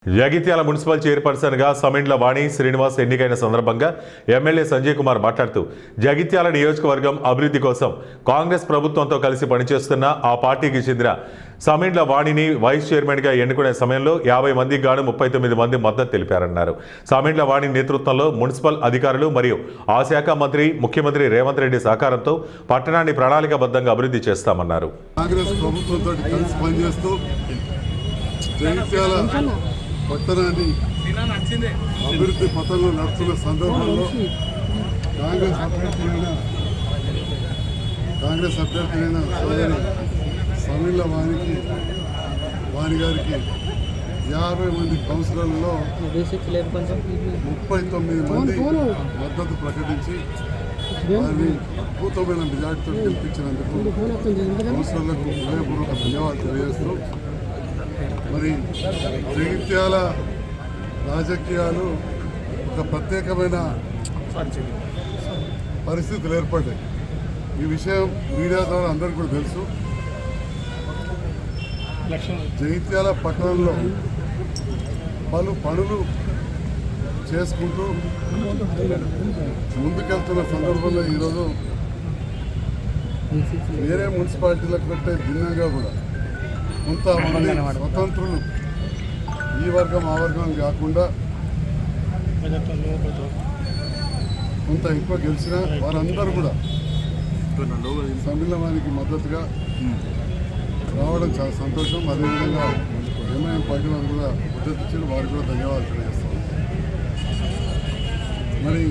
Jagtial municipal చైర్పర్సన్గా సమిండ్ల వాణి శ్రీనివాస్ ఎన్నికైన సందర్భంగా ఎమ్మెల్యే సంజయ్ కుమార్ మాట్లాడుతూ జగిత్యాల నియోజకవర్గం అభివృద్ధి కోసం కాంగ్రెస్ ప్రభుత్వంతో కలిసి పనిచేస్తున్న ఆ పార్టీకి చెందిన సమిండ్ల వాణిని వైస్ చైర్మన్గా ఎన్నుకునే సమయంలో 50 మందికి గాను 39 మంది మద్దతు తెలిపారన్నారు. సమిండ్ల వాణి నేతృత్వంలో మున్సిపల్ అధికారులు మరియు ఆ శాఖ మంత్రి ముఖ్యమంత్రి రేవంత్ రెడ్డి సహకారంతో పట్టణాన్ని ప్రణాళికాబద్ధంగా అభివృద్ధి చేస్తామన్నారు. కాంగ్రెస్ ప్రభుత్వంతో కలిసి పనిచేస్తూ జగిత్యాల పట్టణాన్ని అభివృద్ధి పథంలో నడుస్తున్న సందర్భంలో కాంగ్రెస్ అభ్యర్థులైన సోదరి సమిండ్ల వాణి గారికి 50 మంది కౌన్సిలర్లలో 39 మంది మద్దతు ప్రకటించి వారిని అద్భుతమైన మెజార్టీతో గెలిపించినందుకు కౌన్సిలర్లకు హృదయపూర్వక ధన్యవాదాలు తెలియజేస్తూ మరి జగిత్యాల రాజకీయాలు ఒక ప్రత్యేకమైన పరిస్థితులు ఏర్పడ్డాయి. ఈ విషయం మీడియా ద్వారా అందరికీ కూడా తెలుసు. జగిత్యాల పట్టణంలో పలు పనులు చేసుకుంటూ ముందుకెళ్తున్న సందర్భంలో ఈరోజు వేరే మున్సిపాలిటీలకు కంటే భిన్నంగా కూడా కొంతమంది స్వతంత్రులు ఈ వర్గం ఆ వర్గం కాకుండా కొంత ఎక్కువ గెలిచిన వారందరూ కూడా సమిండ్ల వాణికి మద్దతుగా రావడం చాలా సంతోషం. అదేవిధంగా ఎంఐఎం పార్టీ వారు కూడా మద్దతు ఇచ్చారు, వారికి కూడా ధన్యవాదాలు తెలియజేస్తాం. మరి